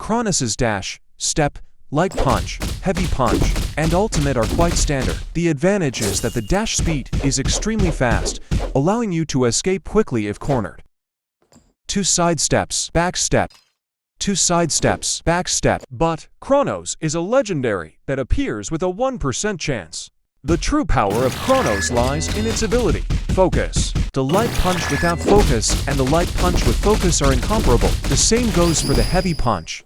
Kronos' dash, step, light punch, heavy punch, and ultimate are quite standard. The advantage is that the dash speed is extremely fast, allowing you to escape quickly if cornered. 2 side steps, back step. 2 side steps, back step. But Kronos is a legendary that appears with a 1% chance. The true power of Kronos lies in its ability. Focus. The light punch without focus and the light punch with focus are incomparable. The same goes for the heavy punch.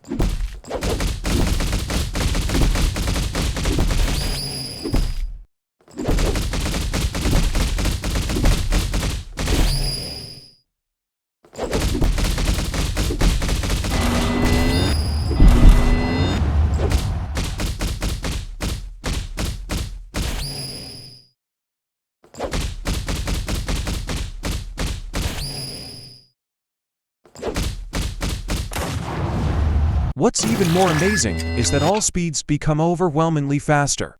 What's even more amazing is that all speeds become overwhelmingly faster.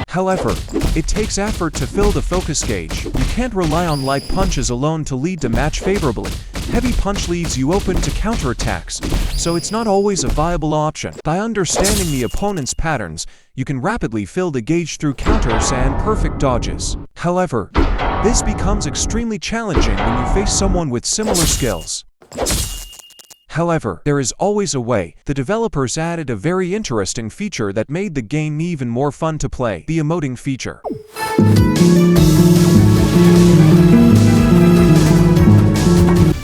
However, it takes effort to fill the focus gauge. You can't rely on light punches alone to lead the match favorably. Heavy punch leaves you open to counterattacks, so it's not always a viable option. By understanding the opponent's patterns, you can rapidly fill the gauge through counters and perfect dodges. However, this becomes extremely challenging when you face someone with similar skills. However, there is always a way. The developers added a very interesting feature that made the game even more fun to play: the emoting feature.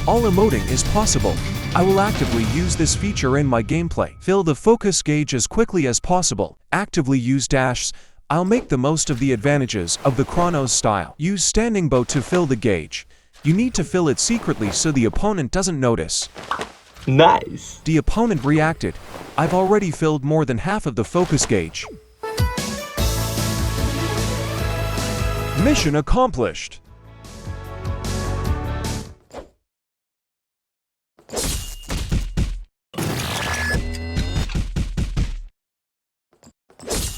All emoting is possible. I will actively use this feature in my gameplay. Fill the focus gauge as quickly as possible. Actively use dashes. I'll make the most of the advantages of the Kronos style. Use standing bow to fill the gauge. You need to fill it secretly so the opponent doesn't notice. Nice. The opponent reacted. I've already filled more than half of the focus gauge. Mission accomplished.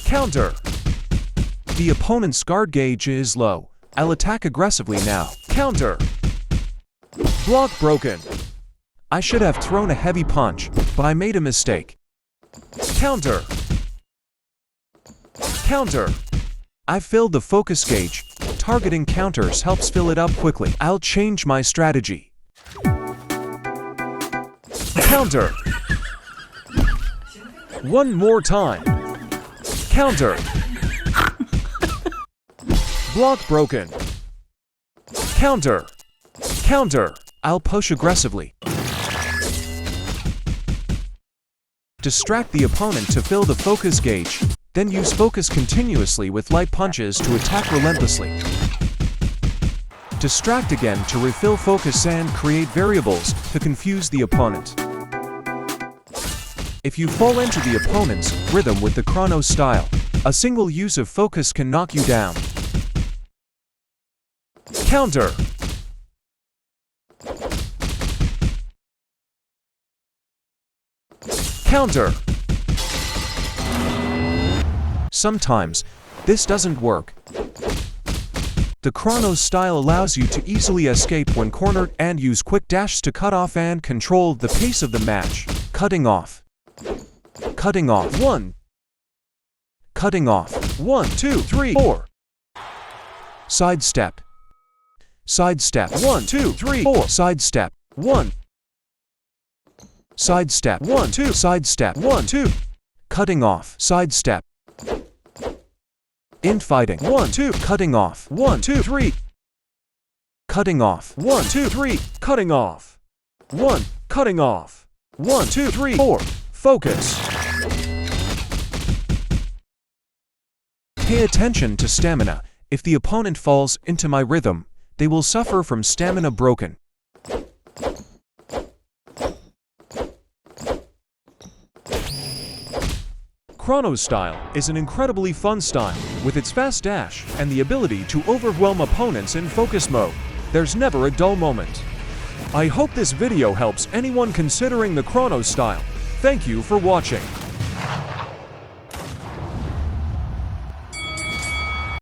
Counter. The opponent's guard gauge is low. I'll attack aggressively now. Counter. Block broken. I should have thrown a heavy punch, but I made a mistake. Counter. Counter. I filled the focus gauge. Targeting counters helps fill it up quickly. I'll change my strategy. Counter. One more time. Counter. Block broken. Counter. Counter. I'll push aggressively. Distract the opponent to fill the focus gauge, then use focus continuously with light punches to attack relentlessly. Distract again to refill focus and create variables to confuse the opponent. If you fall into the opponent's rhythm with the Kronos style, a single use of focus can knock you down. Counter. Counter. Sometimes, this doesn't work. The Kronos style allows you to easily escape when cornered and use quick dashes to cut off and control the pace of the match. Cutting off. Cutting off. 1. Cutting off. 1, 2, 3, 4. Sidestep. Sidestep. 1, 2, 3, 4. Sidestep. 1. Sidestep. 1, 2. Sidestep. 1, 2. Cutting off. Sidestep. Infighting. 1, 2. Cutting off. 1, 2, 3. Cutting off. 1, 2, 3. Cutting off. 1. Cutting off. 1, 2, 3, 4. Focus. Pay attention to stamina. If the opponent falls into my rhythm, they will suffer from stamina broken. Kronos style is an incredibly fun style, with its fast dash and the ability to overwhelm opponents in focus mode. There's never a dull moment. I hope this video helps anyone considering the Kronos style. Thank you for watching.